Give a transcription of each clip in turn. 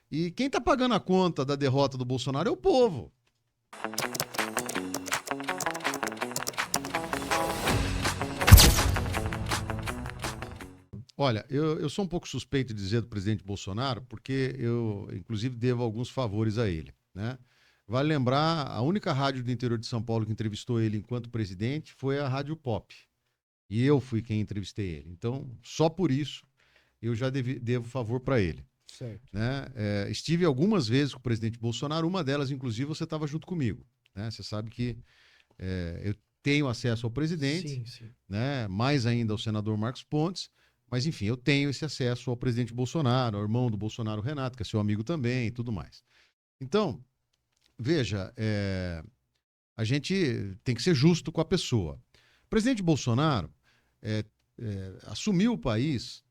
E quem está pagando a conta da derrota do Bolsonaro é o povo. Olha, eu sou um pouco suspeito de dizer do presidente Bolsonaro, porque eu, inclusive, devo alguns favores a ele, né? Vale lembrar, a única rádio do interior de São Paulo que entrevistou ele enquanto presidente foi a Rádio Pop. E eu fui quem entrevistei ele. Então, só por isso, eu já devo favor para ele. Certo. Né? Estive algumas vezes com o presidente Bolsonaro, uma delas, inclusive, você estava junto comigo. Né? Você sabe que eu tenho acesso ao presidente, Sim, sim. né? Mais ainda ao senador Marcos Pontes, mas, enfim, eu tenho esse acesso ao presidente Bolsonaro, ao irmão do Bolsonaro, Renato, que é seu amigo também e tudo mais. Então, veja, a gente tem que ser justo com a pessoa. O presidente Bolsonaro assumiu o país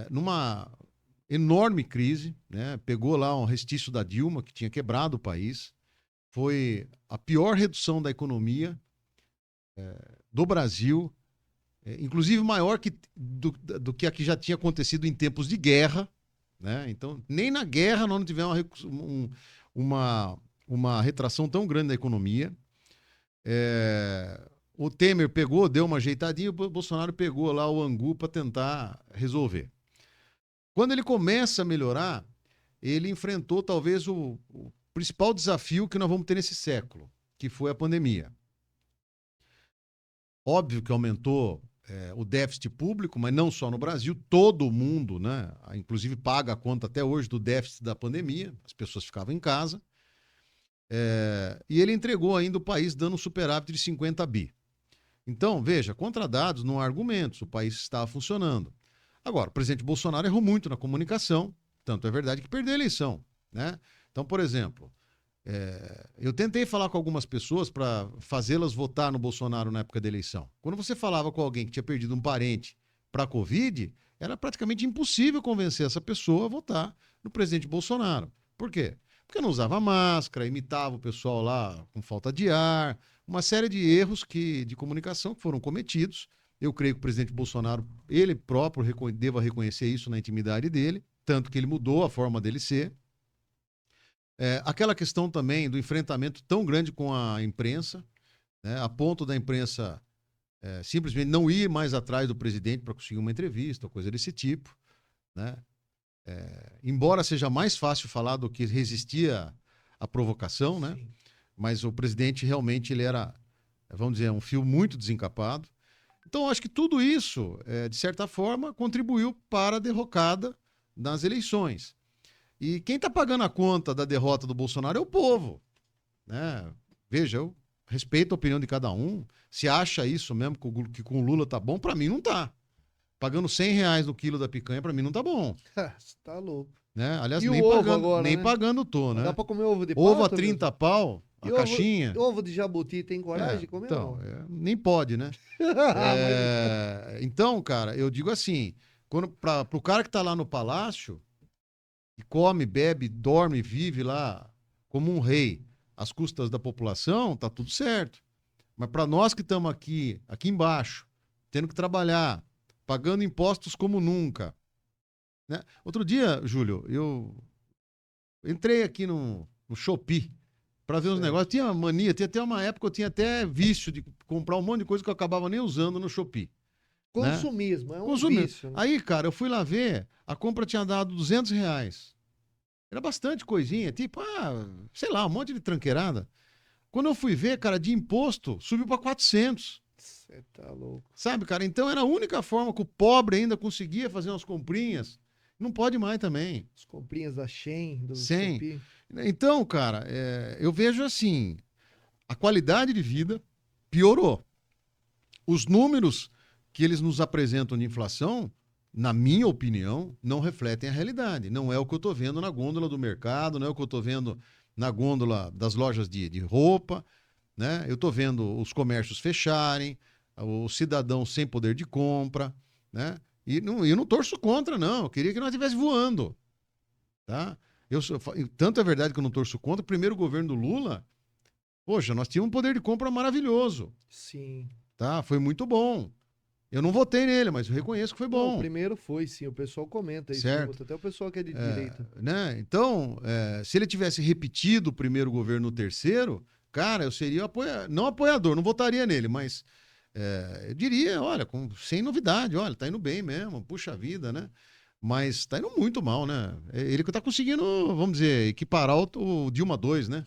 numa enorme crise, né? Pegou lá um restício da Dilma, que tinha quebrado o país. Foi a pior redução da economia do Brasil, inclusive maior do que a que já tinha acontecido em tempos de guerra. Né? Então, nem na guerra nós não tivemos uma retração tão grande da economia. O Temer pegou, deu uma ajeitadinha, o Bolsonaro pegou lá o angu para tentar resolver. Quando ele começa a melhorar, ele enfrentou talvez o principal desafio que nós vamos ter nesse século, que foi a pandemia. Óbvio que aumentou o déficit público, mas não só no Brasil, todo mundo, né, inclusive paga a conta até hoje do déficit da pandemia, as pessoas ficavam em casa, e ele entregou ainda o país dando um superávit de 50 bi. Então, veja, contra dados não há argumentos, o país estava funcionando. Agora, o presidente Bolsonaro errou muito na comunicação, tanto é verdade que perdeu a eleição. Né? Então, por exemplo, eu tentei falar com algumas pessoas para fazê-las votar no Bolsonaro na época da eleição. Quando você falava com alguém que tinha perdido um parente para a Covid, era praticamente impossível convencer essa pessoa a votar no presidente Bolsonaro. Por quê? Porque não usava máscara, imitava o pessoal lá com falta de ar, uma série de erros de comunicação que foram cometidos. Eu creio que o presidente Bolsonaro, ele próprio, deva reconhecer isso na intimidade dele, tanto que ele mudou a forma dele ser. Aquela questão também do enfrentamento tão grande com a imprensa, né, a ponto da imprensa simplesmente não ir mais atrás do presidente para conseguir uma entrevista, coisa desse tipo. Né? Embora seja mais fácil falar do que resistir à provocação, né? Mas o presidente realmente ele era, vamos dizer, um fio muito desencapado. Então, acho que tudo isso, de certa forma, contribuiu para a derrocada nas eleições. E quem está pagando a conta da derrota do Bolsonaro é o povo. Né? Veja, eu respeito a opinião de cada um. Se acha isso mesmo, que com o Lula tá bom, para mim não tá. Pagando R$100 no quilo da picanha, para mim não tá bom. Você tá louco. Né? Aliás, E nem o ovo pagando, agora, nem né? pagando tô, né? Dá pra comer ovo de Ovo a pato, 30 pau, a E caixinha. ovo de jabuti, tem coragem de comer Então, não? nem pode, né? Então, cara, eu digo assim, pro cara que tá lá no palácio, e come, bebe, dorme, vive lá como um rei, às custas da população, tá tudo certo. Mas para nós que estamos aqui embaixo, tendo que trabalhar, pagando impostos como nunca. Né? Outro dia, Júlio, eu entrei aqui no Shopee para ver uns negócios. Tinha mania, tinha até uma época eu tinha até vício de comprar um monte de coisa que eu acabava nem usando no Shopee. Consumismo, Né? é um Consumismo. vício. Né? Aí, cara, eu fui lá ver, a compra tinha dado R$200. Era bastante coisinha, tipo, sei lá, um monte de tranqueirada. Quando eu fui ver, cara, de imposto, subiu para 400. Você tá louco. Sabe, cara? Então era a única forma que o pobre ainda conseguia fazer umas comprinhas. Não pode mais também. As comprinhas da Shein, do 100. Shopee. Então, cara, eu vejo assim, a qualidade de vida piorou. Os números que eles nos apresentam de inflação, na minha opinião, não refletem a realidade. Não é o que eu estou vendo na gôndola do mercado, não é o que eu estou vendo na gôndola das lojas de roupa. Né? Eu estou vendo os comércios fecharem, o cidadão sem poder de compra. Né? E eu não torço contra, não. Eu queria que nós estivesse voando. Tá? Tanto é verdade que eu não torço contra. O primeiro governo do Lula, poxa, nós tínhamos um poder de compra maravilhoso. Sim. Tá? Foi muito bom. Eu não votei nele, mas eu reconheço que foi Não, o bom. primeiro foi, sim. O pessoal comenta isso. Certo. Até o pessoal que é de direita. Né? Então, se ele tivesse repetido o primeiro governo no terceiro, cara, eu seria não apoiador, não votaria nele, mas eu diria, olha, sem novidade, olha, tá indo bem mesmo, puxa vida, né? Mas tá indo muito mal, né? Ele que tá conseguindo, vamos dizer, equiparar o Dilma 2, né?